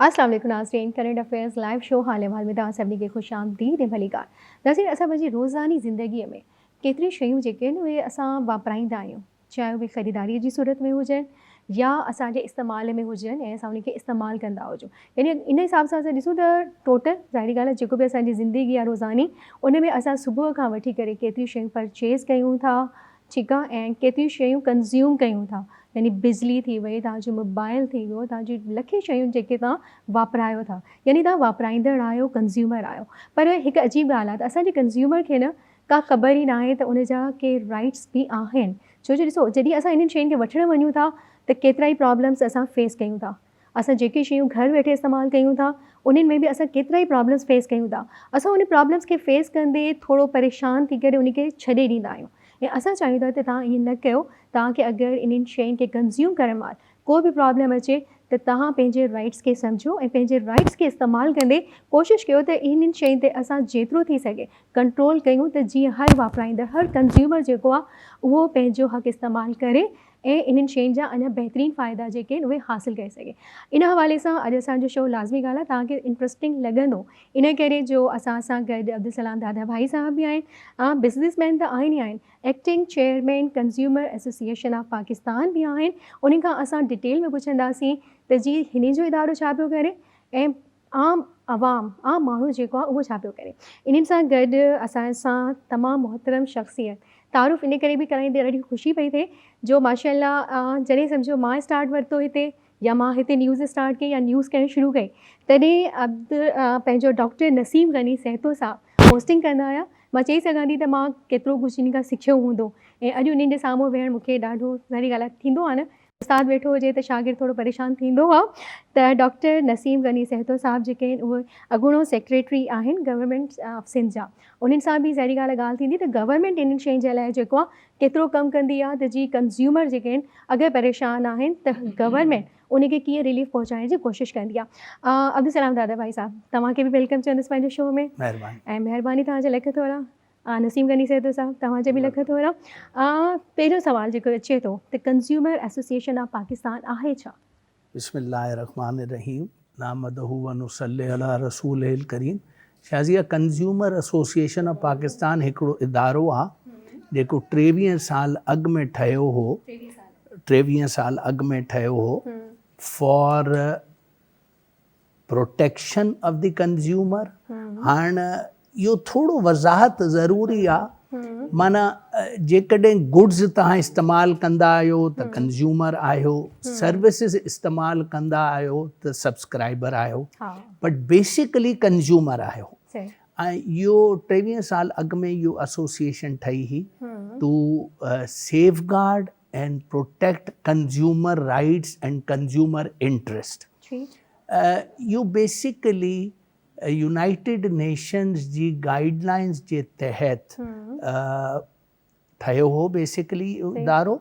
अस्सलाम वालेकुम नाज़रीन, करंट अफेयर्स लाइव शो हाल अहवाल में तव्हां सभिनी खे ख़ुशि आमदीद ऐं भलीकार। नाज़रीन, असां पंहिंजी रोज़ानी ज़िंदगीअ में केतिरी शयूं जेके आहिनि उहे असां वापराईंदा आहियूं, चाहे उहे ख़रीदारीअ जी सूरत में हुजनि या असांजे इस्तेमाल में हुजनि ऐं असां उन खे इस्तेमालु कंदा हुजूं। यानी इन हिसाब सां असां ॾिसूं त टोटल ज़ाहिरी ॻाल्हि आहे जेको बि असांजी ज़िंदगी आहे रोज़ानी, उन में असां सुबुह खां वठी करे केतिरियूं शयूं परचेज़ कयूं था, ठीकु आहे, ऐं केतिरियूं शयूं कंज़्यूम कयूं था। यानी बिजली थी वई, तव्हांजो मोबाइल थी वियो, तव्हांजी लखे शयूं जेके तव्हां वापरायो था, यानी तव्हां वापराईंदड़ आहियो, कंज़्यूमर आहियो। पर हिकु अजीब ॻाल्हि आहे त असांजे कंज़्यूमर खे न का ख़बर ई न आहे त उन जा के राइट्स बि आहिनि। छो जो ॾिसो, जॾहिं असां इन्हनि शयुनि खे वठणु वञूं था त केतिरा ई प्रॉब्लम्स असां फेस कयूं था। असां जेके शयूं घर वेठे इस्तेमालु कयूं था उन्हनि में बि असां केतिरा ई प्रॉब्लम्स फेस कयूं था। असां उन प्रॉब्लम्स खे फेस कंदे थोरो परेशान थी करे उन खे छॾे ॾींदा आहियूं ऐं असां चाहियूं था त तव्हां ईअं न कयो। तव्हांखे अगरि इन्हनि शयुनि खे कंज़्यूम करण महिल को बि प्रॉब्लम अचे त तव्हां पंहिंजे राइट्स खे सम्झो ऐं पंहिंजे राइट्स खे इस्तेमालु कंदे कोशिशि कयो त इन्हनि शयुनि ते असां जेतिरो थी सघे कंट्रोल कयूं त जीअं हर वापराईंदड़, हर कंज़्यूमर जेको आहे उहो पंहिंजो हक़ इस्तेमालु करे ऐं इन्हनि शयुनि जा अञा बहितरीनु फ़ाइदा जेके आहिनि उहे हासिलु करे सघे। इन हवाले सां अॼु असांजो शो लाज़मी ॻाल्हि आहे, तव्हांखे इंट्रस्टिंग लॻंदो। इन करे जो असां सां गॾु अब्दुल सलाम दादा भाई साहब बि आहिनि, बिज़नेसमैन त आहिनि ई आहिनि, acting chairman consumer association of Pakistan बि आहिनि। उन्हनि खां असां डिटेल में पुछंदासीं त जी हिन जो इदारो छा पियो करे ऐं आम माण्हू जेको आहे उहो छा पियो करे। इन्हनि सां गॾु असां सां तमामु मोहतरम शख़्सियत तारुफ़ इन करे बि कराईंदे ॾाढी ख़ुशी पई थिए जो माशाअल्लाह जॾहिं सम्झो मां स्टार्ट वरितो हिते या मां हिते न्यूज़ स्टार्ट कई या न्यूज़ करणु शुरू कई, तॾहिं पंहिंजो डॉक्टर नसीम गनी सहतो साहब पोस्टिंग कंदा हुया। मां चई सघां थी त मां केतिरो कुझु इन खां सिखियो हूंदो ऐं अॼु उन्हनि जे साम्हूं वेहणु मूंखे ॾाढो ज़ाहिरी ॻाल्हि आहे थींदो आहे न, उस्ताद वेठो हुजे त शागिर्द थोरो परेशान थींदो आहे। त डॉक्टर नसीम गनी सहतो साहब जेके आहिनि उहे अॻूणो सेक्रेटरी आहिनि गवर्नमेंट ऑफ सिंध जा। उन्हनि सां बि ज़ाहिरी ॻाल्हि थींदी त गवर्नमेंट इन्हनि शयुनि जे लाइ जेको आहे केतिरो कमु कंदी आहे त जी कंज़्यूमर जेके आहिनि अगरि परेशान आहिनि त गवर्नमेंट उनखे कीअं रिलीफ पहुचाइण जी कोशिशि कंदी आहे। अब्दुल सलाम दादा भाई साहब, तव्हांखे बि वेलकम चवंदसि पंहिंजे शो में। महिरबानी ऐं महिरबानी तव्हांजे लख थोरा। नसीम गनी सहतो साहब, तव्हांजे बि लख थोरा। पहिरियों सुवाल जेको अचे थो त कंज़्यूमर एसोसिएशन ऑफ पाकिस्तान आहे छा? बिस्मिल्लाहिर्रहमानिर्रहीम नामदहु व नुसल्ली अला रसूलिल करीम। Shazia, consumer association of Pakistan हिकिड़ो इदारो आहे जेको 23 साल अॻु में ठहियो हो। 23 साल अॻु में ठहियो हो for protection of the consumer. हाणे इहो थोरो वज़ाहत ज़रूरी आहे। माना जेकॾहिं गुड्स तव्हां इस्तेमालु कंदा आहियो त कंज़्यूमर आहियो, सर्विसिस इस्तेमालु कंदा आहियो त सब्सक्राइबर आहियो, बट बेसिकली कंज़्यूमर आहियो। ऐं इहो 23 साल अॻु में इहो एसोसिएशन ठही हुई to safeguard and protect consumer rights and consumer interest. इहो बेसिकली यूनाइटेड नेशंस जी गाइडलाइंस जे तहत ठहियो हो बेसिकली इदारो।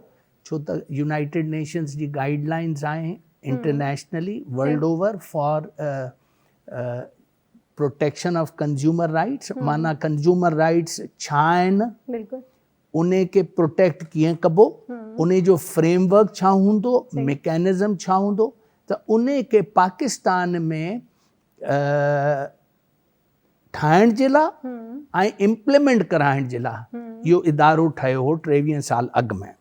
छो त यूनाइटेड नेशंस जी गाइडलाइंस आहिनि internationally world over for protection of consumer rights. माना कंज़्यूमर राइट्स छा आहिनि, उन खे प्रोटेक्ट कीअं कबो, उन जो फ्रेमवर्क छा हूंदो, मैकेनिज़म छा हूंदो, त उन खे पाकिस्तान में ठाहिण जे लाइ ऐं इम्प्लीमेंट कराइण जे लाइ इहो इदारो ठहियो हो 23 साल अॻु में।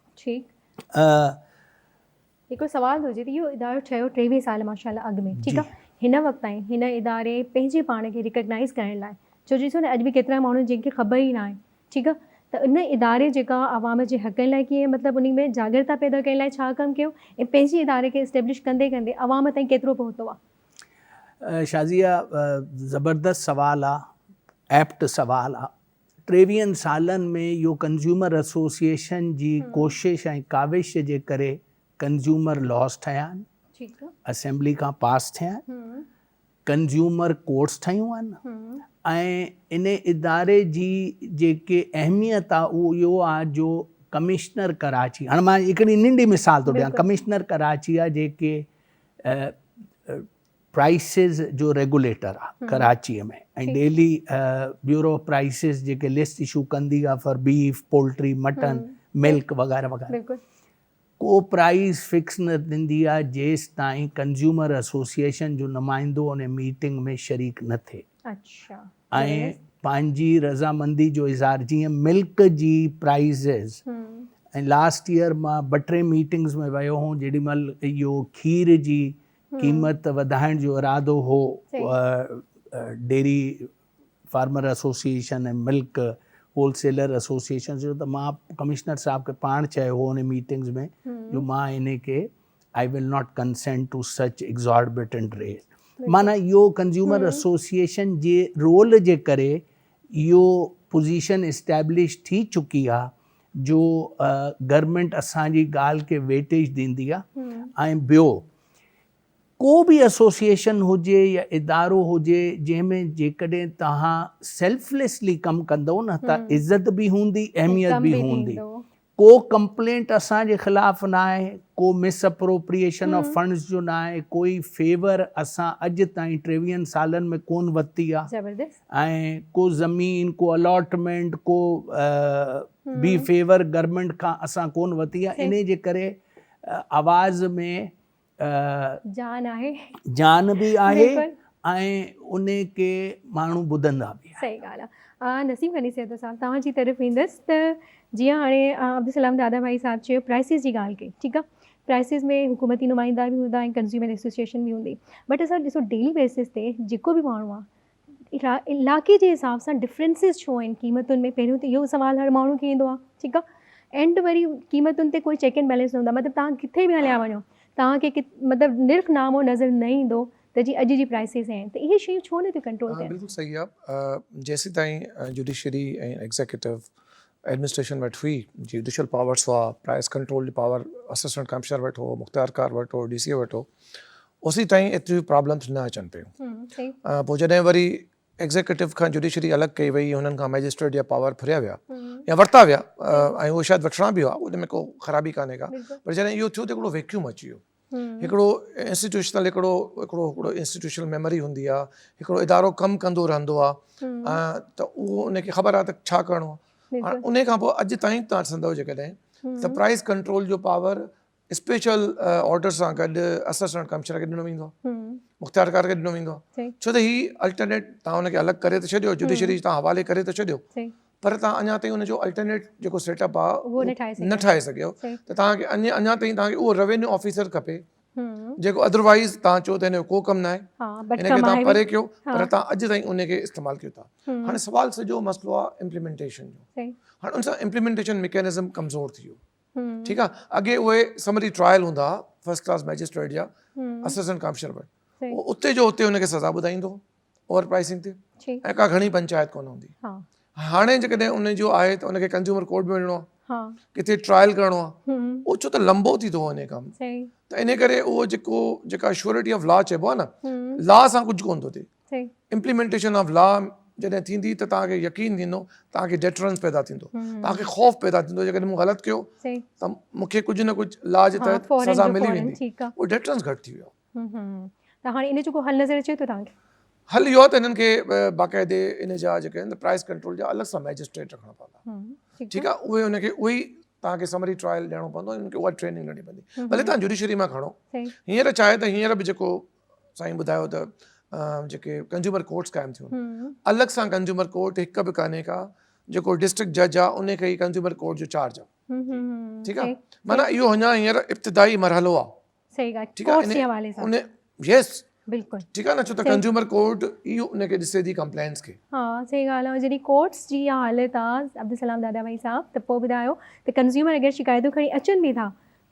हिकिड़ो सवाल हुजे त इहो इदारो ठहियो 23 साल माशाअल्लाह अॻु में, ठीकु आहे, हिन वक़्त ताईं हिन इदारे पंहिंजे पाण खे रिकग्नाइज़ करण लाइ, छो ॾिसो न अॼु बि केतिरा माण्हू जंहिंखे ख़बर ई न आहे, ठीकु आहे, त इन इदारे जेका आवाम जे हक़नि लाइ कीअं मतिलबु उन में जागरूकता पैदा करण लाइ छा कमु कयो ऐं पंहिंजे इदारे खे इस्टेब्लिश कंदे कंदे आवाम ताईं केतिरो पहुतो आहे? शाज़िया, ज़बरदस्त सवाल आहे, एप्ट सवाल आहे। 23 सालनि में इहो कंज़्यूमर एसोसिएशन जी कोशिश ऐं काविश जे करे कंज़्यूमर लॉस ठहिया आहिनि, असेंबली खां पास थिया आहिनि, कंज़्यूमर कोर्ट्स ठहियूं आहिनि ऐं इन इदारे जी जेके अहमियत आहे उहो इहो आहे जो कमिश्नर कराची, हाणे मां हिकिड़ी नंढी मिसाल थो ॾियां, कमिश्नर कराची आहे जेके प्राइसिस जो रेगुलेटर आहे कराचीअ में, ऐं डेली ब्यूरो ऑफ प्राइसिस जेके लिस्ट इशू कंदी आहे for beef, poultry, mutton, milk वग़ैरह वग़ैरह। को प्राइस फिक्स न थींदी आहे जेसि ताईं कंज्यूमर एसोसिएशन जो नुमाइंदो उन मीटिंग में शरीक न थिए अच्छा ऐं पंहिंजी रज़ामंदी जो इज़हार जीअं मिल्क जी प्राइज़िस ऐं लास्ट ईयर मां 2-3 मीटिंग्स में वियो हुउमि जेॾी महिल इहो खीर जी क़ीमत वधाइण जो इरादो हो डेयरी फार्मर एसोसिएशन ऐं मिल्क होलसेलर एसोसिएशन जो त मां कमिश्नर साहब खे पाण चयो हो उन मीटिंग्स में जो मां इन खे I will not consent to such exorbitant rate माना इहो कंज्यूमर एसोसिएशन जे रोल जे करे इहो पोजीशन इस्टेब्लिश थी चुकी आहे जो गवर्नमेंट असांजी ॻाल्हि खे वेटेज ॾींदी आहे ऐं ॿियो को बि एसोसिएशन हुजे या इदारो हुजे जंहिंमें जेकॾहिं तव्हां सेल्फलेसली कमु कंदव न त इज़त बि हूंदी अहमियत बि हूंदी को कंप्लेंट असांजे ख़िलाफ़ु न आहे को मिसअप्रोप्रिएशन ऑफ फंड्स जो न आहे कोई फेवर असां अॼु ताईं 23 सालनि में कोन वरिती आहे ऐं को ज़मीन को अलॉटमेंट को बि फेवर गवर्नमेंट खां असां कोन वरिती आहे इन जे करे आवाज़ में जान बि आहे ऐं उन खे माण्हू ॿुधंदा बि सही ॻाल्हि आहे नसीम ग़नी सेहत साहब तव्हांजी तरफ़ ईंदसि त जीअं हाणे अब्दुल सलाम दादा भाई साहब चयो प्राइसिस जी ॻाल्हि कई ठीकु आहे प्राइसिस में हुकूमती नुमाइंदा बि हूंदा ऐं कंज्यूमर एसोसिएशन बि हूंदी बट असां ॾिसो डेली बेसिस ते जेको बि माण्हू आहे इलाइक़े जे हिसाब सां डिफरेंसिस छो आहिनि क़ीमतुनि में पहिरियों त इहो सुवालु हर माण्हू खे ईंदो आहे ठीकु आहे एंड वरी क़ीमतुनि ते कोई चेक एंड बैलेंस न हूंदा मतिलबु तव्हां किथे बि हलिया वञो तव्हांखे मतिलबु निर्ख़नामो नज़र न ईंदो त जी अॼु जी प्राइसिस आहिनि त इहे शयूं छो नथियूं कंट्रोल थियनि बिल्कुलु सही आहे जेसीं ताईं जुडिशरी ऐं एग्ज़ीक्यूटिव एडमिनिस्ट्रेशन वटि हुई जुडिशल पावर्स हुआ प्राइस कंट्रोल जी पावर असिस्टेंट कमिश्नर वटि हो मुख़्तियारकार वटि हो DCA वटि हो उसी ताईं एतिरियूं प्रॉब्लम्स न अचनि पियूं पोइ जॾहिं वरी एग्ज़ीक्यूटिव खां जुडिशरी अलॻि कई वई हुननि खां मैजिस्ट्रेट जा पावर फिरिया विया या वरिता विया ऐं उहो शायदि वठिणा बि हुआ उन में को ख़राबी कान्हे का पर जॾहिं इहो थियो त हिकिड़ो वैक्यूम अची वियो हिकिड़ो इंस्टीट्यूशनल हिकिड़ो इंस्टीट्यूशनल मेमोरी हूंदी आहे हिकिड़ो इदारो कमु कंदो रहंदो आहे त उहो उनखे ख़बर आहे त छा करिणो आहे हाणे उन खां पोइ अॼु ताईं तव्हां ॾिसंदव जेकॾहिं त प्राइस कंट्रोल जो पावर स्पेशल ऑर्डर सां गॾु असिस्टेंट कमिश्नर खे ॾिनो वेंदो आहे मुख़्तियारकार खे ॾिनो वेंदो आहे छो त हीउ अल्टरनेट तव्हां हुनखे अलॻि करे त छॾियो जुडिशरी तव्हां हवाले करे त छॾियो पर तव्हां अञा ताईं हुनजो अल्टरनेट जेको सेटअप आहे उहो न ठाहे सघियो त तव्हांखे अञा ताईं तव्हांखे उहो रेवेन्यू ऑफिसर खपे जेको अदरवाइज़ तव्हां चओ त हिन जो को कमु न आहे हिनखे तव्हां परे कयो पर तव्हां अॼु ताईं उनखे इस्तेमालु कयो था हाणे सुवालु सॼो मसइलो आहे इम्प्लीमेंटेशन जो हाणे उन सां इम्प्लीमेंटेशन मैकेनिज़म कमज़ोर थी वियो ठीकु आहे अॻे उहे समरी ट्रायल हूंदा हुआ फर्स्ट क्लास मैजिस्ट्रेट जा असिस्टेंट कमिश्नर वटि उते जो उते हुनखे सज़ा ॿुधाईंदो ओवर प्राइसिंग ते ऐं का घणी पंचायत कोन हूंदी हाणे जेकॾहिं उनजो आहे त उनखे कंज्यूमर कोर्ट में वञिणो आहे किथे ट्रायल करिणो आहे उहो छो त लंबो थी थो वञे कमु त इन करे उहो जेका श्योरिटी ऑफ लॉ चइबो आहे न लॉ सां कुझु कोन थो थिए इम्प्लीमेंटेशन ऑफ लॉ जॾहिं थींदी त तव्हांखे यकीन थींदो तव्हांखे डेटरेंस पैदा थींदो तव्हांखे ख़ौफ़ पैदा थींदो जेकॾहिं मूं ग़लति कयो त मूंखे कुझु न कुझु लॉ जे तहत सज़ा मिली वेंदी उहो डेटरेंस घटि थी वियो त हाणे इन जो को हल नज़र अचे थो तव्हांखे हल इहो आहे त हिननि खे बाक़ाइदे इन जा जेके आहिनि प्राइस कंट्रोल जा अलॻि सां मैजिस्ट्रेट रखणा पवंदा ठीकु आहे उहे उनखे उहे ई तव्हांखे समरी ट्रायल ॾियणो पवंदो उनखे उहा ट्रेनिंग ॾियणी पवंदी भले तव्हां जुडिशरी मां खणो हींअर चाहे त हींअर बि जेको साईं ॿुधायो त जेके कंज्यूमर कोर्ट्स क़ाइमु थियूं अलॻि सां कंज्यूमर कोर्ट हिकु बि कान्हे का जेको डिस्ट्रिक्ट जज आहे उनखे ई कंज्यूमर कोर्ट जो चार्ज आहे ठीकु आहे माना इहो अञा हींअर इब्तिदाई मरहलो आहे ठीकु आहे उन यस बिल्कुलु ठीकु आहे न छो त कंज्यूमर कोर्ट इहो उनखे ॾिसे थी कंप्लेंट्स खे हा सही ॻाल्हि आहे जॾहिं कोर्ट्स जी इहा हालत आहे अब्दुल सलाम दादा भाई साहब त पोइ ॿुधायो त कंज्यूमर अगरि शिकायतूं खणी अचनि बि था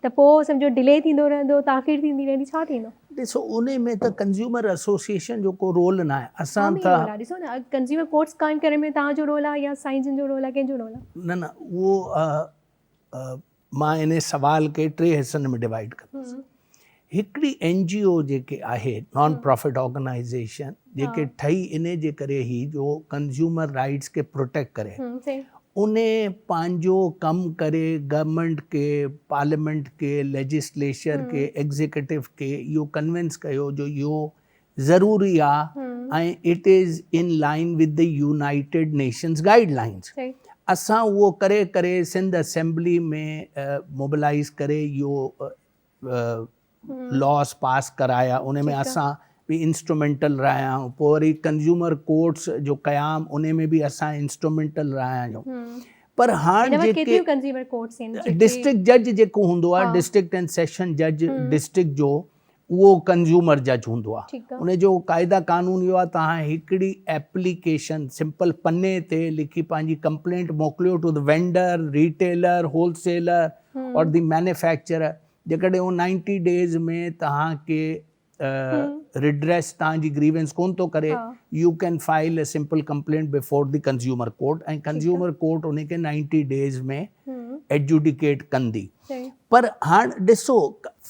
त पोइ सम्झो डिले थींदो रहंदो ताख़ीर थींदी रहंदी छा थींदो ॾिसो उन में त कंज्यूमर एसोसिएशन जो को रोल न आहे असां त ॾिसो न कंज्यूमर कोर्ट्स क़ाइमु करण में तव्हांजो रोल आहे या साईं जिन जो रोल आहे कंहिंजो रोल आहे न उहो मां इन सवाल खे 3 हिसनि में डिवाइड कंदुसि हिकिड़ी NGO जेके आहे नॉन प्रॉफिट ऑर्गेनाइज़ेशन जेके ठही इन जे करे ई जो कंज्यूमर राइट्स खे प्रोटेक्ट करे उन पंहिंजो कमु करे गवर्नमेंट खे पार्लियामेंट खे लेजिस्लेचर खे एग्जीक्यूटिव खे इहो कन्विंस कयो जो इहो ज़रूरी आहे ऐं it is in line with the United Nations guidelines असां उहो करे करे सिंध असेंबली में मोबिलाइज़ करे इहो लॉस पास कराया, उन में असां बि इंस्ट्रूमेंटल रहिया आहियूं। पोइ वरी कंज्यूमर कोर्ट्स जो क़याम, उन में बि असां इंस्ट्रूमेंटल रहिया आहियूं। पर हाणे जेके कंज्यूमर कोर्ट्स आहिनि, डिस्ट्रिक्ट जज जेको हूंदो आहे, डिस्ट्रिक्ट एंड सेशन जज डिस्ट्रिक्ट जो, उहो कंज्यूमर जज हूंदो आहे। उन जो क़ाइदा कानून इहो आहे, तव्हां हिकिड़ी एप्लीकेशन सिंपल पने ते लिखी पंहिंजी कंप्लेंट मोकिलियो to the vendor, retailer, wholesaler और द मैन्युफैक्चरर। जेकॾहिं उहो 90 डेज़ में तव्हांखे रिड्रेस तव्हांजी ग्रीवेंस कोन थो करे, U can file a simple complaint before the consumer court, ऐं कंज्यूमर कोर्ट उनखे 90 डेज़ में एडजुडिकेट कंदी। पर हाणे ॾिसो,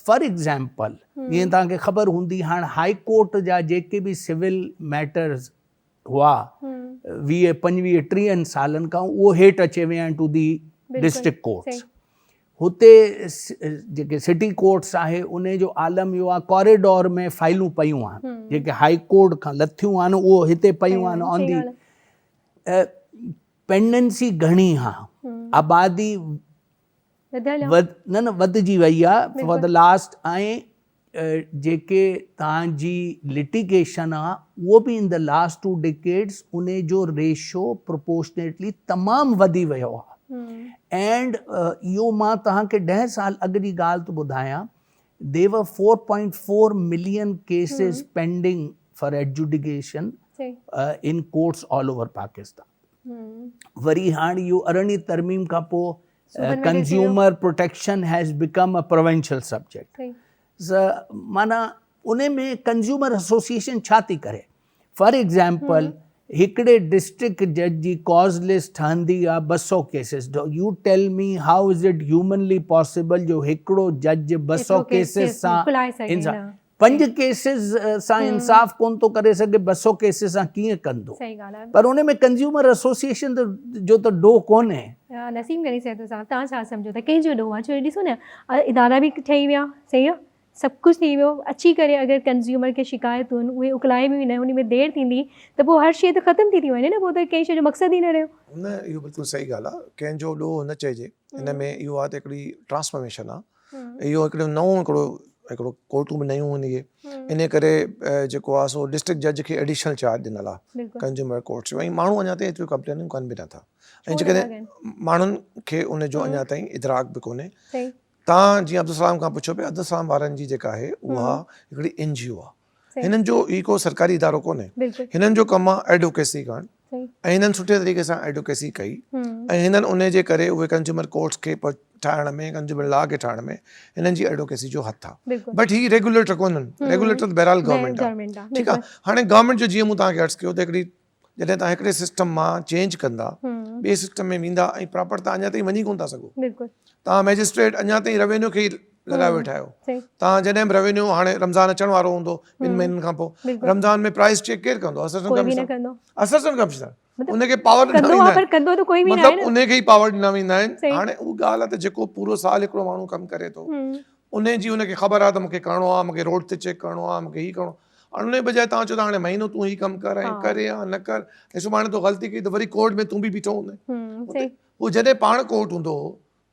फॉर एग्ज़ाम्पल जीअं तव्हांखे ख़बर हूंदी, हाणे हाई कोर्ट जा जेके बि सिविल मैटर्स हुआ 20-25-30 सालनि खां, उहो हेठि अचे विया आहिनि टू दी डिस्ट्रिक्ट कोर्ट्स। हुते जेके सिटी कोर्ट्स आहे, उन जो आलम इहो आहे, कॉरिडोर में फाइलूं पयूं आहिनि जेके हाई कोर्ट खां लथियूं आहिनि, उहो हिते पयूं आहिनि ऑन दी। पेंडेंसी घणी आहे, आबादी वधिजी वई आहे फॉर द लास्ट, ऐं जेके तव्हांजी लिटिगेशन आहे, उहो बि इन द लास्ट 2 डिकेड्स उन जो रेशो प्रोपोर्शनेटली तमामु वधी वियो आहे। एंड इहो मां तव्हांखे 10 साल अॻु जी ॻाल्हि थो ॿुधायां, देवर 4.4 million cases pending for adjudication इन कोर्ट्स ऑल ओवर पाकिस्तान। वरी हाणे इहो 18वीं तरमीम खां पोइ consumer protection has become a provincial subject. माना उन में कंज्यूमर एसोसिएशन छा थी करे? फॉर एग्ज़ाम्पल, हिकिड़े डिस्ट्रिक्ट जज जी कॉज लिस्ट ठहंदी आहे 200 केसिस। You tell me how is it humanly possible जो हिकिड़ो जज 200 केसिस सां 5 केसिस सां इंसाफ़ कोन थो करे सघे, 200 केसिस सां कीअं कंदो? पर उन में कंज्यूमर एसोसिएशन जो त डो कोन्हे। नसीम गनी साहिब साहब, तव्हां छा सम्झो था कंहिंजो ॾोह आहे? छो ॾिसो न, इदारा बि ठही विया, सही आहे, सभु कुझु थी वियो, अची करे अगरि कंज्यूमर खे शिकायतूं आहिनि उहे उकलाए बि न, उन में देरि थींदी त पोइ हर शइ त ख़तमु थी वञे न, पोइ त कंहिं शइ जो मक़सदु ई न रहियो। न, इहो बिल्कुलु सही ॻाल्हि आहे, कंहिंजो ॾोह न चइजे। हिन में इहो आहे त हिकिड़ी ट्रांसफॉर्मेशन आहे, इहो हिकिड़ो नओं हिकिड़ो कोर्टूं बि नयूं हूंदी आहे। इन करे जेको आहे सो डिस्ट्रिक्ट जज खे एडिशनल चार्ज ॾिनल आहे कंज्यूमर कोर्ट्स जो, ऐं माण्हू अञा ताईं एतिरियूं कंप्लेनूं कनि बि नथा, ऐं जेकॾहिं माण्हुनि खे उन जो अञा ताईं इदराक बि कोन्हे। तव्हां जीअं अब्दुल सलाम खां पुछो पिया, अब्दुल सलाम वारनि जी जेका आहे उहा हिकिड़ी NGO आहे। हिननि जो ई को सरकारी इदारो कोन्हे, हिननि जो कमु आहे एडवोकेसी करणु, ऐं हिननि सुठे तरीक़े सां एडवोकेसी कई, ऐं हिननि उन जे करे उहे कंज्यूमर कोर्ट्स खे ठाहिण में, कंज्यूमर लॉ खे ठाहिण में हिननि जी एडवोकेसी जो हथु आहे। बट ही रेगुलेटर कोन्हनि, रेगुलेटर बहरहाल गवर्नमेंट आहे। ठीकु आहे, हाणे गवर्नमेंट जो जीअं मूं तव्हांखे अर्ज़ु कयो त हिकिड़ी जॾहिं तव्हां हिकिड़े सिस्टम मां चेंज कंदा, ॿिए सिस्टम में वेंदा, ऐं प्रॉपर तव्हां अञा ताईं वञी कोन था सघो। तव्हां मैजिस्ट्रेट अञा ताईं रेवेन्यू खे ई लॻाए वेठा आहियो। तव्हां जॾहिं बि रेवेन्यू, हाणे रमज़ान अचण वारो हूंदो 2 महीननि खां पोइ, रमज़ान में प्राइस चेक केरु कंदो? Assistant commissioner. उनखे पावर ॾिना वेंदा आहिनि, मतिलबु उनखे ई पावर ॾिना वेंदा आहिनि। हाणे उहा ॻाल्हि आहे त जेको पूरो साल हिकिड़ो माण्हू कमु करे थो, उन जी उनखे ख़बर आहे त मूंखे करिणो आहे, मूंखे रोड ते चेक करिणो आहे, मूंखे हीअ करिणो, और उन बजाए तव्हां चओ था हाणे महीनो तूं ही कमु कर, ऐं करे या न कर, ऐं सुभाणे तो ग़लती कई त वरी कोर्ट में तूं बि बीठो हूंदे। उहो जॾहिं पाण कोर्ट हूंदो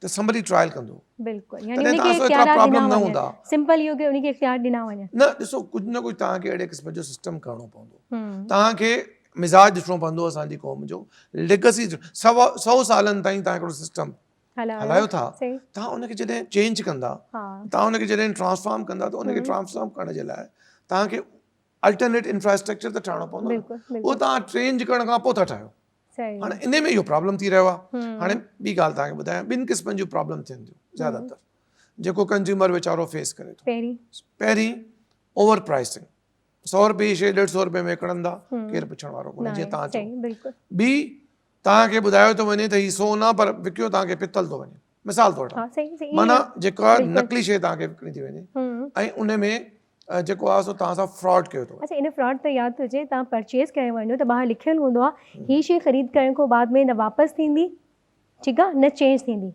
त समबडी ट्रायल कंदो, बिल्कुलु, यानी उनखे एतिरा प्रॉब्लम न हूंदा। सिंपल इहो कि उनखे इख्तियार ॾिना वञे। न, ॾिसो, कुझु न कुझु तव्हांखे अहिड़े क़िस्म जो सिस्टम करिणो पवंदो। तव्हांखे मिज़ाज ॾिसणो पवंदो असांजी क़ौम जो, लेगसी 100 सालनि ताईं तव्हां हिकिड़ो सिस्टम हलायो था, तव्हां उनखे जॾहिं चेंज कंदा, तव्हां उनखे जॾहिं ट्रांसफॉर्म कंदा, त उनखे ट्रांसफॉर्म करण जे लाइ तव्हांखे अल्टरनेट इंफ्रास्ट्रक्चर त ठाहिणो पवंदो, उहो तव्हां चेंज करण खां पोइ था ठाहियो। हाणे इन में इहो प्रॉब्लम थी रहियो आहे। हाणे ॿी ॻाल्हि तव्हांखे ॿुधायां, 2 क़िस्मनि जूं प्रॉब्लम थियनि थियूं ज़्यादातर, जेको कंज्यूमर वीचारो फेस करे थो। पहिरीं ओवर प्राइसिंग, 100 रुपए जी शइ 150 रुपए में विकिणंदा, केरु पुछण वारो कोन्हे, जीअं तव्हां चओ। ॿी, तव्हांखे ॿुधायो थो वञे त हीउ सोन आहे पर विकियो तव्हांखे पितल थो वञे, मिसाल तौर ते, माना जेका नकली शइ तव्हांखे विकिणी थी वञे, ऐं उन में जेको आहे सो तव्हां सां फ्रॉड कयो थो। अच्छा, इन फ्रॉड त यादि हुजे, तव्हां परचेज़ करणु वञो त ॿाहिरि लिखियलु हूंदो आहे हीअ शइ ख़रीद करण खां बाद में न वापसि थींदी, ठीकु आहे, न चेंज थींदी।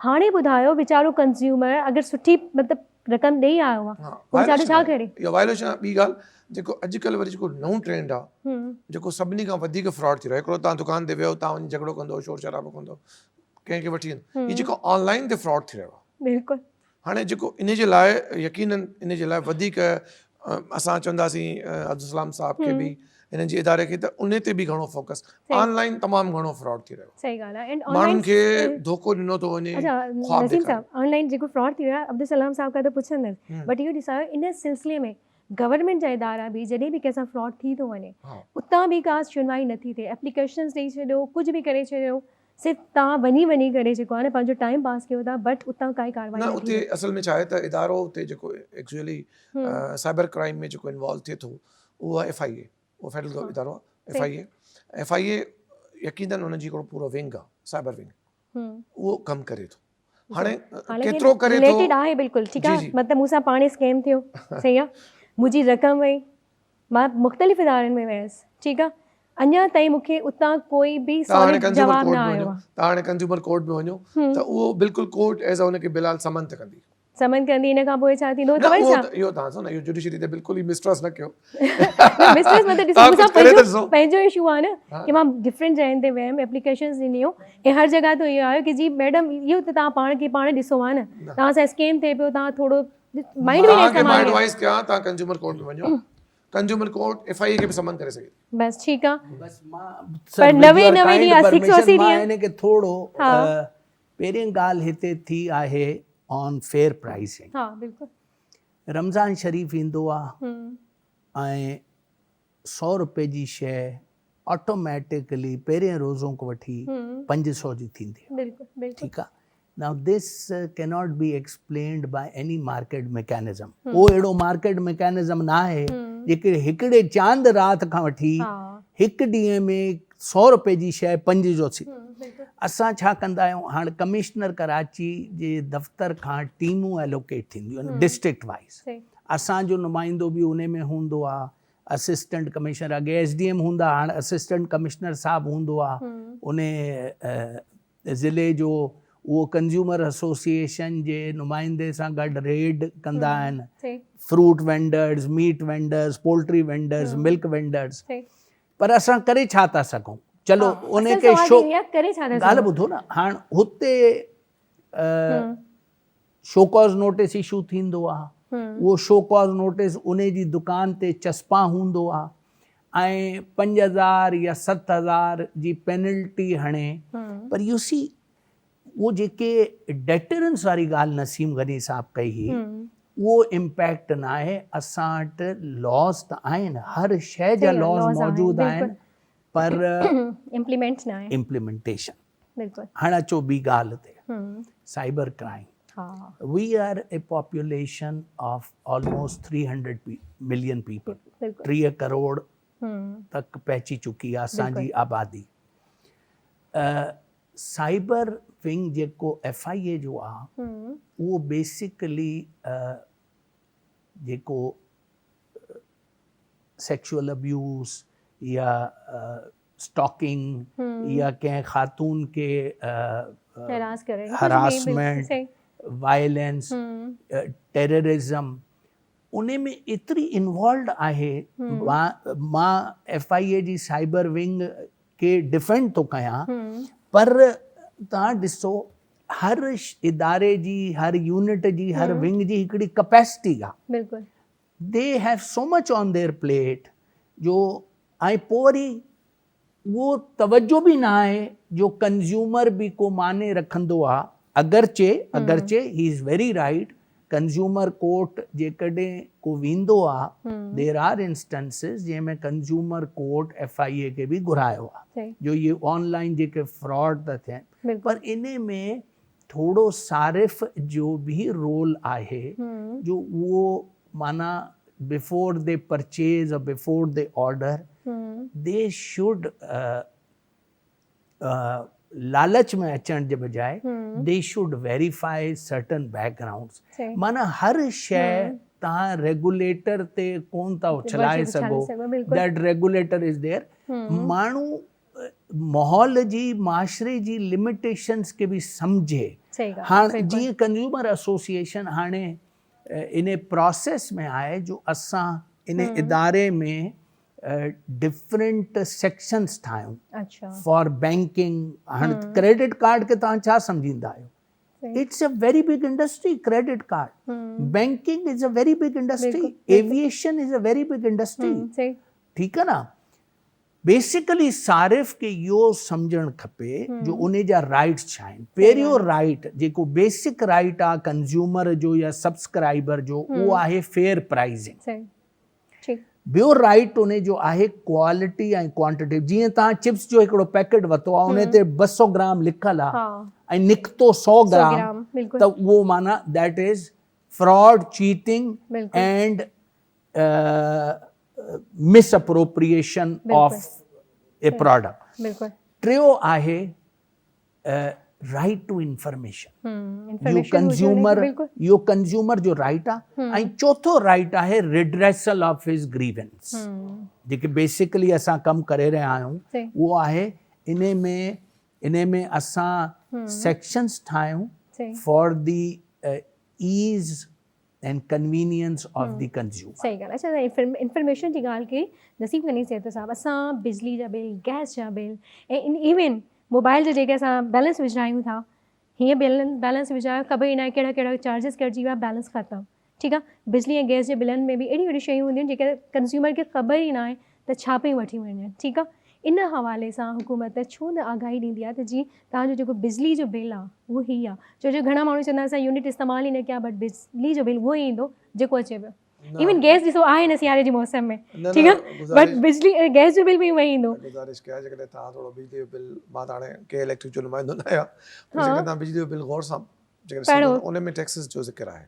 हाणे ॿुधायो वीचारो कंज्यूमर अगरि सुठी मतिलबु रक़म ॾेई आयो आहे उहो वीचारो छा करे? इहा वायलेशन आहे। ॿी ॻाल्हि जेको अॼुकल्ह वरी जेको नओं ट्रेंड आहे जेको सभिनी खां वधीक फ्रॉड थी रहियो आहे, हिकिड़ो तव्हां दुकान ते वियो, तव्हां वञी झगड़ो कंदो, शोर शराबो कंदो, कंहिंखे वठी वेंदो, हीअ जेको ऑनलाइन ते फ्रॉड थी रहियो आहे। बिल्कुलु। हाणे जेको इन जे लाइ यकीनन इन जे लाइ वधीक असां चवंदासीं अब्दुल सलाम साहब खे बि हिननि जे इदारे खे त उन ते बि घणो फोकस, ऑनलाइन तमामु घणो फ्रॉड थी रहियो सही ॻाल्हि आहे। एंड माण्हुनि खे धोखो ॾिनो थो वञे। ख्वाब नसीम साहब, ऑनलाइन जेको फ्रॉड थी रहियो आहे अब्दुल सलाम साहब खां त पुछंदसि, बट इहो ॾिसायो इन सिलसिले में गवर्नमेंट जा इदारा बि जॾहिं बि कंहिंसां फ्रॉड थी थो वञे उतां बि का सुनवाई नथी थिए, एप्लीकेशन्स ॾेई छॾियो, कुझु बि करे छॾियो, सिर्फ़ु तव्हां वञी करे जेको आहे न पंहिंजो टाइम पास कयो था, बट उतां काई कारवाई न। नथी उते असल में छा आहे त इदारो उते जेको एक्चुअली साइबर क्राइम में जेको इन्वॉल्व थिए थो उहो आहे FIA, उहो फेडरल इदारो आहे FIA यकीनन उनजी हिकिड़ो पूरो विंग आहे, साइबर विंग, उहो कमु करे थो। हाणे केतिरो करे थो रिलेटेड आहे बिल्कुलु, ठीकु आहे, मतिलबु मूंसां पाणे स्कैम थियो, सही आहे, मुंहिंजी रक़म वई, मां मुख़्तलिफ़ इदारनि में वियसि, ठीकु आहे, अञा ताईं मूंखे उतां कोई बि सॉलिड जवाबु न आयो आहे। तव्हां हाणे कंज्यूमर कोर्ट में वञो त उहो बिल्कुलु कोर्ट एज़ हुनखे बिलाल समन त कंदी, इन खां पोइ छा थींदो ख़बर छा? इहो तव्हां सां न, इहो जुडिशरी ते बिल्कुलु ई मिसट्रस्ट न कयो। मिसट्रस्ट मतलब पंहिंजो इशू आहे न कि मां डिफरेंट जॻहियुनि ते वियमि, एप्लीकेशन्स ॾिनियूं, ऐं हर जॻह तो इहो आयो कि जी मैडम इहो त तव्हां पाण खे पाण ॾिसो आहे न, तव्हां सां स्कैम थिए पियो, तव्हां थोरो माइंड बि न इस्तेमालु कयो। एडवाइस कयां तव्हां कंज्यूमर कोर्ट में वञो, कंज्यूमर कोर्ट FIA खे बि समन करे सघे। बस ठीकु आहे, बस पर नवे ॾींहं 680 मां हिन खे थोरो पहिरीं ॻाल्हि हिते थी आहे ऑन फेयर प्राइसिंग। हा बिल्कुलु। रमज़ान शरीफ़ ईंदो आहे ऐं 100 रुपए जी शइ ऑटोमेटिकली पहिरें रोज़ों खां वठी 500 जी थींदी आहे। बिल्कुलु ठीकु आहे। Now this cannot be explained by any market mechanism. उहो अहिड़ो मार्केट मैकेनिज़म न आहे जेके हिकिड़े चांद राति खां वठी हिकु ॾींहं में 100 रुपए जी शइ 500 थी। असां छा कंदा आहियूं, हाणे कमिश्नर कराची जे दफ़्तर खां टीमूं एलोकेट थींदियूं आहिनि डिस्ट्रिक्ट वाइज़, असांजो नुमाइंदो बि उन में हूंदो आहे, असिस्टेंट कमिश्नर, अॻे SDM हूंदा, हाणे असिस्टेंट कमिश्नर साहबु हूंदो आहे उन ज़िले जो। उहो कंज्यूमर एसोसिएशन जे नुमाइंदे सां गॾु रेड कंदा आहिनि, फ्रूट वेंडर्स, मीट vendors, poultry vendors, milk vendors. पर असां करे छा था सघूं? चलो उन खे शो ॻाल्हि ॿुधो न, हाणे हुते शो कॉज़ नोटिस इशू थींदो आहे, उहो शो कॉज़ नोटिस उन जी दुकान ते चस्पा हूंदो आहे ऐं 5000 या 7000 जी पेनल्टी हणे। पर यू सी वो जेके डेटरेंस वारी ॻाल्हि नसीम गनी साहब कई हुई, उहो इम्पैक्ट न आहे। असां वटि लॉस त आहिनि, हर शइ जा लॉस मौजूदु आहिनि, पर इम्प्लीमेंटेशन। हाणे अचो ॿी ॻाल्हि ते, cyber crime. We are a population of almost 300 million people, 3 crore तक पहुची चुकी आहे असांजी आबादी। साइबर विंग जेको FIA जो आहे उहो बेसिकली जेको सेक्सुअल अब्यूज़ या स्टॉकिंग या कंहिं ख़ातून के हरासमेंट, वायलेंस, टेररिज्म, उन में एतिरी इन्वॉल्व आहे। मां FIA जी साइबर विंग के डिफेंड थो कयां, पर तव्हां ॾिसो हर इदारे जी, हर यूनिट जी, हर विंग जी हिकिड़ी कैपेसिटी आहे। They have so much on their plate जो, ऐं पोइ वरी उहो तवज्जो बि न आहे जो कंज्यूमर बि को माने रखंदो आहे। अगरचे he is very right, consumer court जेकॾहिं को वेंदो आहे, देर आर इंस्टेंसिस जंहिंमें कंज्यूमर कोर्ट FIA खे बि घुरायो आहे जो ये ऑनलाइन जेके फ्रॉड था थियनि। पर इन में थोरो सारिफ़ जो भी रोल आहे जो उहो माना बिफोर दे परचेज और before they order they should लालच में अचण जे बजाय they should verify certain backgrounds. माना हर शइ तव्हां रेगुलेटर ते कोन था उछलाए सघो, दैट रेगुलेटर इज़ देयर। माण्हू माहौल जी, माशरे जी लिमिटेशंस के भी समझे। हाणे जीअं कंज्यूमर एसोसिएशन हाणे इन प्रोसेस में आहे जो असां इन इदारे में डिफरेंट सेक्शन्स ठाहियूं अच्छा फॉर बैंकिंग। हाणे क्रेडिट कार्ड खे तव्हां छा सम्झींदा आहियो? It's a very big industry, credit card. Banking is a very big industry. Aviation is a very big industry. सही ठीक है ना? बेसिकली सारिफ खे इहो सम्झणु खपे जो उन जा राइट्स छा आहिनि। पहिरियों राइट जेको बेसिक राइट आहे कंज्यूमर जो या सब्सक्राइबर जो, उहो आहे फेयर प्राइसिंग। सही ठीक ॿियो राइट उन जो आहे क्वालिटी ऐं क्वांटिटी। जीअं तव्हां चिप्स जो हिकिड़ो पैकेट वरितो आहे, उन ते 200 ग्राम लिखियलु आहे ऐं निकितो 100 ग्राम, त उहो माना that is fraud, cheating and misappropriation of A product. टियों आहे राइट टू इंफॉर्मेशन। इहो कंज्यूमर जो राइट आहे। ऐं चौथो राइट आहे रिड्रेसल ऑफ हिज ग्रीवेंस, जेके बेसिकली असां कमु करे रहिया आहियूं। उहो आहे इन में असां सेक्शन्स ठाहियूं for the ease and convenience of the consumer. सही ॻाल्हि आहे। अच्छा, इंफॉर्मेशन जी ॻाल्हि कई नसीब कनी सेठ साहब, असां बिजली जा बिल, गैस जा बिल ऐं इवन मोबाइल जा जेके असां बैलेंस विझायूं था, हीअं बैलेंस विझायो ख़बर ई न आहे कहिड़ा कहिड़ा चार्जिस कटिजी विया, बैलेंस ख़तमु। ठीकु आहे, बिजली ऐं गैस जे बिलनि में बि अहिड़ियूं शयूं हूंदियूं आहिनि जेके कंज्यूमर खे ख़बर ई न आहे त छा पई वठी वञनि। ठीकु आहे, इन हवाले सां हुकूमत छो न आगाही ॾींदी आहे त जी तव्हांजो जेको बिजली जो बिल आहे उहो ई आहे। छो जो घणा माण्हू चवंदा असां यूनिट इस्तेमालु ई न कया, बट बिजली जो बिल उहो ई ईंदो जेको अचे पियो। इवन गैस ॾिसो आहे न सियारे जे मौसम में, ठीकु आहे, बट बिजली गैस जो बिल बि उहो ई ईंदो। गुज़ारिश कया जेकॾहिं तव्हां थोरो बिजली जो बिल, मां त हाणे के इलेक्ट्रिक जो नुमाइंदो न आहियां, जेकॾहिं तव्हां बिजली जो बिल गौर सां जेकॾहिं उन में टैक्सिस जो ज़िक्र आहे,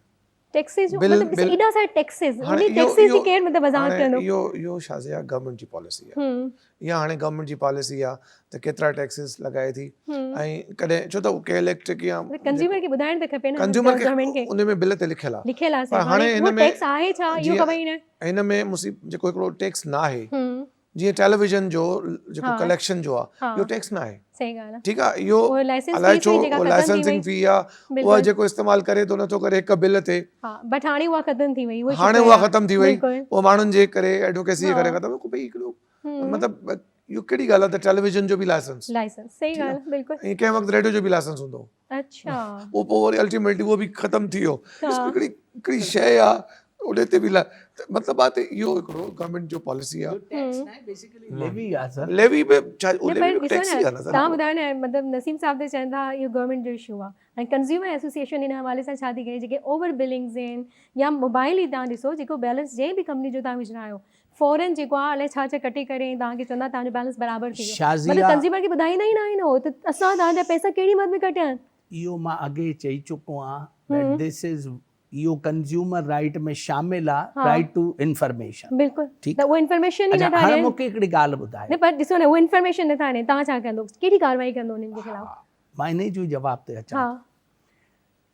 टैक्सिस जो मतलब एॾा सारा टैक्सिस, उन टैक्सिस जी केर मतलब वज़ाहत कंदो? इहो शाज़िया गवर्नमेंट जी पॉलिसी आहे। या हाणे गवर्नमेंट जी पॉलिसी आहे त केतिरा टैक्सिस लॻाए थी, ऐं कॾहिं छो त के इलेक्ट्रिक या कंज्यूमर खे ॿुधाइण त खपे न, कंज्यूमर खे उन में बिल ते लिखियलु आहे। पर हाणे हिन में टैक्स आहे छा इहो ख़बर ई न आहे। हिन में जेको हिकिड़ो टैक्स न आहे, जीअं टेलीविजन जो जेको कलेक्शन जो आहे, इहो टैक्स न आहे। सही ॻाल्हि आहे। ठीकु आहे, इहो अलाए छो लाइसेंसिंग फी आहे, उहा जेको इस्तेमालु करे थो नथो करे हिकु बिल ते, बट हाणे उहा ख़तमु थी वई। हाणे उहा ख़तमु थी वई, उहो माण्हुनि जे करे एडवोकेसी जे करे ख़तमु। भई हिकिड़ो मतिलबु इहो कहिड़ी ॻाल्हि आहे त टेलीविजन जो बि लाइसेंस, सही ॻाल्हि आहे, बिल्कुलु। ऐं कंहिं वक़्तु रेडियो जो बि लाइसेंस हूंदो। अच्छा, उहो पोइ वरी अल्टीमेटली उहो बि ख़तमु थी वियो। हिकिड़ी शइ आहे उन ते बि मतिलबु आहे त इहो हिकिड़ो गवर्नमेंट जो पॉलिसी आहे। लेवी बि छा टैक्स ई आहे न। तव्हां ॿुधायो न, मतिलबु नसीम साहब त चवनि था इहो गवर्नमेंट जो इशू आहे। ऐं कंज्यूमर एसोसिएशन इन हवाले सां छा थी करे, जेके ओवर बिलिंग्स आहिनि या मोबाइल ई तव्हां ॾिसो, जेको बैलेंस जंहिं बि कंपनी जो तव्हां विझायो, फौरन जेको आहे अलाए छा कटे करे तव्हांखे चवंदा तव्हांजो बैलेंस बराबरि थी वियो। मतिलबु कंज्यूमर खे ॿुधाईंदा ई न आहिनि हो त असां तव्हांजा पैसा कहिड़ी मद में कटिया आहिनि। इहो मां अॻे चई चुको आहियां, दिस इज़ इहो कंज्यूमर राइट में शामिल आहे, राइट टू इंफॉर्मेशन। बिल्कुलु, त उहो इंफॉर्मेशन ई नथा ॾियनि। हाणे मूंखे हिकिड़ी ॻाल्हि ॿुधायो न, पर ॾिसो न, उहो इंफॉर्मेशन नथा ॾियनि, तव्हां छा कंदो, कहिड़ी कार्रवाई कंदो उन्हनि जे ख़िलाफ़? मां इन जो जवाब ते अचां।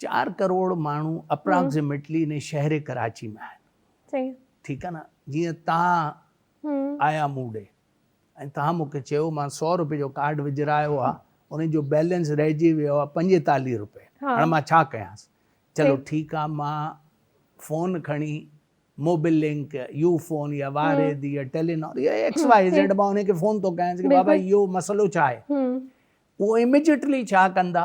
4 करोड़ माण्हू अप्रॉक्सिमेटली इन शहर कराची में आहिनि। ठीकु आहे न। जीअं तव्हां आया मूं ॾे ऐं तव्हां मूंखे चयो मां 100 रुपए जो कार्ड विझरायो आहे, उन जो बैलेंस रहिजी वियो आहे 45 रुपए, हाणे मां छा कयांसि? चलो ठीकु आहे, मां फ़ोन खणी मोबिल लिंक, यू फ़ोन या वारेदी या टेलीनॉर या XYZ मां उनखे फ़ोन थो कयांसि कि बाबा इहो मसलो छा आहे। वो इमीडिएटली क्या कंदा,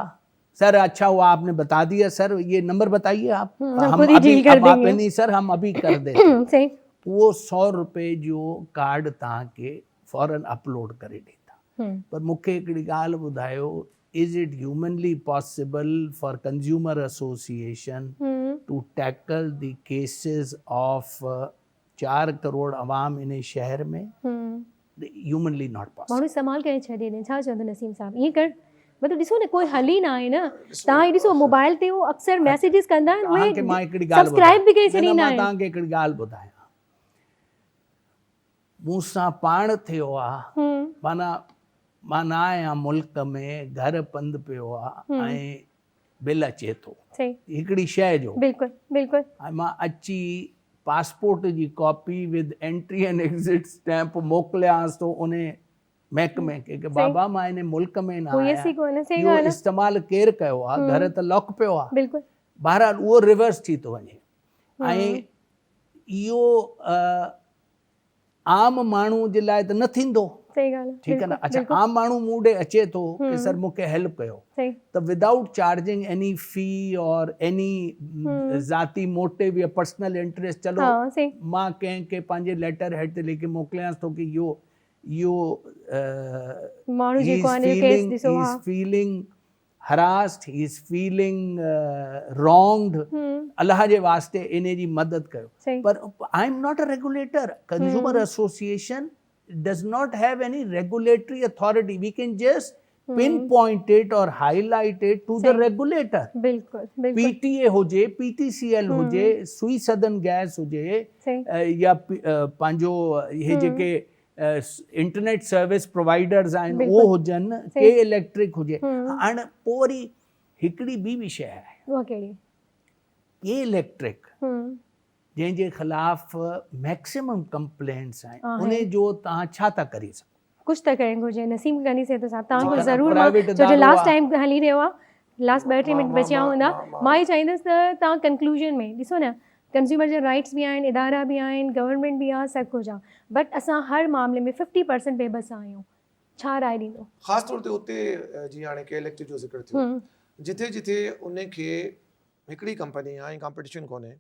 सर अच्छा वो आपने बता दिया, सर ये नंबर बताइए आप, हम अभी नहीं सर हम अभी कर देते। वो 100 रुपए जो कार्ड तव्हांखे फौरन अपलोड करे ॾींदा। पर मूंखे हिकिड़ी ॻाल्हि ॿुधायो, is it humanly possible for consumer association to tackle the cases of 4 crore अवाम इन शहर में? Humanly not possible. माण्हू इस्तेमालु करे छॾे ॾियनि, छा चवंदो नसीम साहब? ईअं कर, मतिलबु ॾिसो न, कोई हल ई न आहे न। तव्हां ही ॾिसो मोबाइल ते उहो अक्सर मैसेजिस कंदा आहिनि, उहे सब्सक्राइब बि करे छॾींदा आहिनि। तव्हांखे हिकिड़ी ॻाल्हि ॿुधायां, मूंसां पाण थियो आहे, मां न आहियां मुल्क में, घर बंदि पियो आहे ऐं बिल अचे थो हिकिड़ी शइ जो, बिल्कुलु बिल्कुलु, ऐं मां अची पासपोर्ट जी copy with entry and exit stamp मोकिलियांसि थो उन महकमे खे कि बाबा मां इन मुल्क में न आहियां, इहो इस्तेमालु केरु कयो आहे, घर त लॉक पियो आहे। बहरहाल उहो रिवर्स थी थो वञे। ऐं इहो आम माण्हू जे लाइ त न थींदो, सही ॻाल्हि आहे, ठीकु आहे न. बिल्कुलु, अच्छा, बिल्कुलु, आम माण्हू मूं ॾे अचे थो कि सर मूंखे हेल्प कयो, सही, त विदाउट चार्जिंग एनी फी और एनी ज़ाती मोटिव या पर्सनल इंटरेस्ट, चलो हाँ, सही, मां कंहिंखे पंहिंजे लेटर हेड ते लिखी मोकिलियांसि थो कि इहो माण्हू जेको आहे केस ॾिसो, हा, feeling harassed, he is feeling wronged, अल्लाह जे वास्ते इन जी मदद कयो. सही, पर I am not a regulator. Consumer Association does not have any regulatory authority. We can just pinpoint it or highlight it to the regulator. बिल्कुल, बिल्कुल, PTA हुजे, PTCL हुजे, सुई सदन गैस हुजे, या पंहिंजो इहे जेके इंटरनेट सर्विस प्रोवाइडर्स आहिनि उहो हुजनि, के इलेक्ट्रिक हुजे. हाणे पोइ वरी हिकिड़ी ॿी बि शइ आहे, उहा कहिड़ी? के इलेक्ट्रिक जंहिंजे ख़िलाफ़ मैक्सिमम कंप्लेंट्स आहिनि, उन जो तव्हां छा था करे सघो? कुझु त करणु घुरिजे. नसीम गनी से साहब तव्हांजो ज़रूरु, छो जो लास्ट टाइम हली रहियो आहे, लास्ट 2-3 मिंट बचिया हूंदा, मां ई चाहींदसि त तव्हां कंक्लूजन में ॾिसो न, कंज्यूमर जा राइट्स भी आहिनि, इदारा भी आहिनि, गवर्नमेंट भी आहे, सभु कुझु आहे, बट असां हर मामले में 50% बेबस आहियूं. छा राय ॾींदो? ख़ासि तौर ते उते जीअं हाणे के इलेक्ट्रिक जो ज़िक्र थियो, जिथे जिथे उनखे हिकिड़ी कंपनी आहे ऐं कॉम्पिटिशन कोन्हे,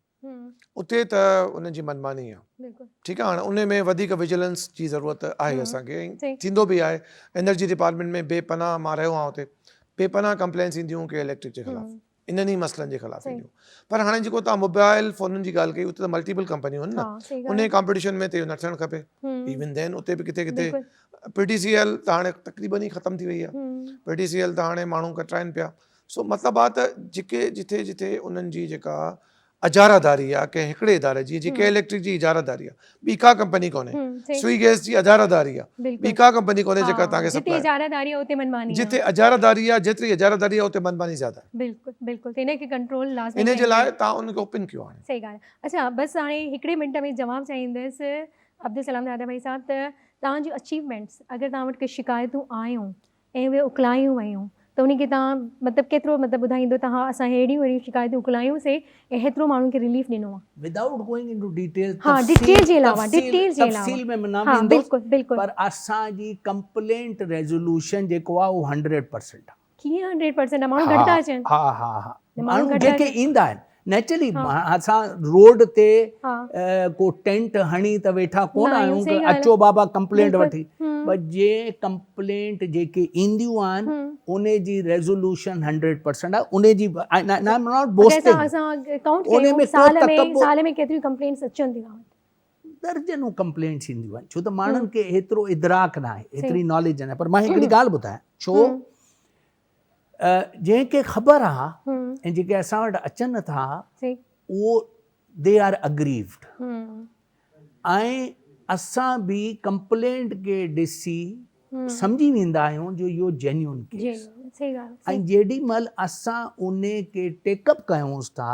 उते त उनजी मनमानी आहे. ठीकु आहे, हाणे उन में वधीक विजिलेंस जी ज़रूरत आहे असांखे, थींदो बि आहे. एनर्जी डिपार्टमेंट में बेपनाह मां रहियो आहियां हुते, बेपनाह कंप्लेंट्स ईंदियूं के इलेक्ट्रिक जे ख़िलाफ़ु, इन्हनि ई मसइलनि जे ख़िलाफ़ु ईंदियूं. पर हाणे जेको तव्हां मोबाइल फ़ोननि जी ॻाल्हि कई, उते त मल्टीपल कंपनियूं आहिनि न, उन कॉम्पिटिशन में त इहो न थियणु खपे. इवन देन उते बि किथे किथे PTCL त हाणे तक़रीबन ई ख़तमु थी वई आहे. PTCL त हाणे माण्हू कटराइनि पिया. सो मतिलबु आहे त जेके जिथे जिथे उन्हनि जी जेका अजारादारी आहे कंहिं हिकिड़े इदारे जी, जेके इलेक्ट्रिक जी इजारादारी आहे, ॿी का कंपनी कोन्हे. सुई गैस जी अजारादारी आहे, ॿी का कंपनी कोन्हे जेका तव्हांखे जिते इजारादारी आहे उते मनमानी, जिथे अजारादारी आहे, जेतिरी अजारादारी आहे उते मनमानी ज़्यादा आहे. बिल्कुलु बिल्कुलु, त इनखे कंट्रोल लाज़मी, इन जे लाइ तव्हां उनखे ओपन कयो हाणे. सही ॻाल्हि आहे. अच्छा, बसि हाणे हिकिड़े मिंट में जवाबु चाहींदसि अब्दुल सलाम दादा भाई साहब, त तव्हांजी अचीवमेंट्स, अगरि तव्हां वटि के शिकायतूं आयूं ऐं उहे उकलायूं वयूं, त उनखे तव्हां मतिलबु केतिरो मतिलबु ॿुधाईंदो, तव्हां असां अहिड़ियूं अहिड़ियूं शिकायतूं उकलायूंसीं ऐं हेतिरो माण्हुनि खे रिलीफ ॾिनो आहे? विदाउट गोइंग इनटू डिटेल, हाँ, डिटेल जे अलावा, डिटेल जे अलावा, तफ़सील में न वेंदो, बिल्कुलु बिल्कुलु, पर असांजी कंप्लेंट रेज़ोल्यूशन जेको आहे उहो 100% आहे. कीअं 100% माण्हू घटि था अचनि? हा हा हा, माण्हू जेके ईंदा आहिनि नेचुरली, असां रोड ते को टेंट हणी त वेठा कोन आहियूं कि अचो बाबा कंप्लेंट वठी, पर जे कंप्लेंट जेके ईंदियूं आहिनि उन जी रेज़ोल्यूशन 100% आहे. उन जी नॉट बोस्टिंग, असां काउंट कयूं साल में केतिरियूं कंप्लेंट्स अचनि थियूं? दर्जनूं कंप्लेंट्स ईंदियूं आहिनि, छो त माण्हुनि खे हेतिरो इदराक न आहे, हेतिरी नॉलेज न आहे. पर मां हिकिड़ी ॻाल्हि ॿुधायां, छो जंहिंखे ख़बर आहे ऐं जेके असां वटि अचनि था उहो दे आर अग्रीव्ड, ऐं असां बि कंप्लेंट खे ॾिसी सम्झी वेंदा आहियूं जो इहो जेन्युइन केस. ऐं जेॾी महिल असां उन खे टेकअप कयूंसि था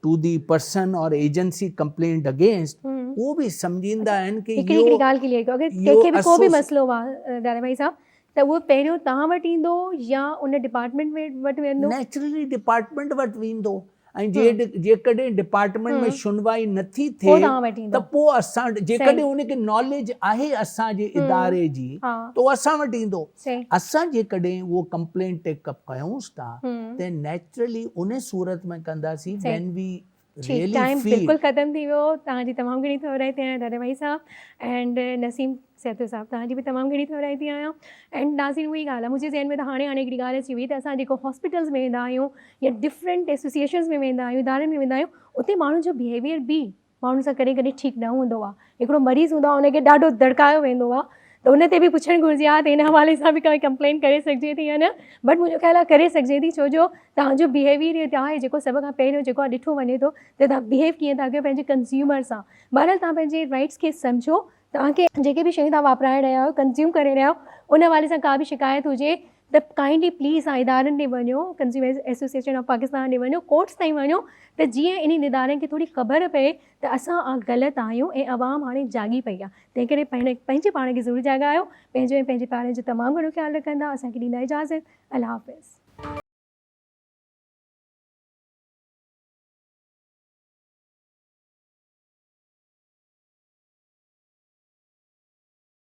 टू दी पर्सन और एजेंसी कंप्लेंट अगेंस्ट, उहो बि सम्झींदा आहिनि कि हिकिड़ी ॻाल्हि क्लियर कयो, अगरि कंहिंखे बि को बि मसइलो आहे दादा भाई साहब, त उहो पहिरियों तव्हां वटि ईंदो या उन डिपार्टमेंट वटि वेंदो? नेचुरली डिपार्टमेंट वटि वेंदो, ऐं जेकॾहिं डिपार्टमेंट में सुनवाई नथी थिए त पोइ असां, जेकॾहिं उनखे नॉलेज आहे असांजे इदारे जी, त असां वटि ईंदो. असां जेकॾहिं उहो कंप्लेंट टेकअप कयूंसि था त नेचुरली उन सूरत में कंदासीं when we really time feel. बिल्कुलु ख़तमु थी वियो. तव्हांजी तमामु घणी थोराइती आहियां दादा भाई साहब, एंड नसीम सेतु साहब तव्हांजी बि तमामु घणी थोराइती आहियां. एंड नाज़रीन, उहा ई ॻाल्हि आहे मुंहिंजे ज़हन में, त हाणे हिकिड़ी ॻाल्हि अची वई त असां जेको हॉस्पिटल्स में वेंदा आहियूं या डिफरेंट एसोसिएशन्स में वेंदा आहियूं, इदारनि में वेंदा आहियूं, उते माण्हुनि जो बिहेवियर बि माण्हुनि सां कॾहिं कॾहिं ठीकु न हूंदो आहे. हिकिड़ो मरीज़ हूंदो आहे, उनखे ॾाढो दड़कायो वेंदो आहे, त उन ते बि पुछणु घुरिजे आहे त हिन हवाले सां बि काई कंप्लेंट करे सघिजे थी या न. बट मुंहिंजो ख़्यालु आहे करे सघिजे थी, छो जो तव्हांजो बिहेवियर आहे जेको सभ खां पहिरियों जेको आहे ॾिठो वञे थो त तव्हां बिहेव कीअं था कयो पंहिंजे कंज़्यूमर सां. बहरहाल तव्हां पंहिंजे राइट्स खे सम्झो, तव्हांखे जेके बि शयूं तव्हां वापराए रहिया आहियो, कंज़्यूम करे रहिया आहियो, उन हवाले सां का बि शिकायत हुजे त काइंडली प्लीज़ तव्हां इदारनि ॾे वञो, कंज़्यूमर एसोसिएशन ऑफ पाकिस्तान ॾे वञो, कोर्ट्स ताईं वञो, त जीअं इन इदारनि खे थोरी ख़बर पए त असां ग़लति आहियूं ऐं अवाम हाणे जागी पई आहे. तंहिं करे पंहिंजे पाण खे ज़रूरु जाॻायो, पंहिंजो ऐं पंहिंजे पाण जो तमामु घणो ख़्यालु रखंदा. असांखे ॾींदा इजाज़त. अल्लाह हाफ़िज़.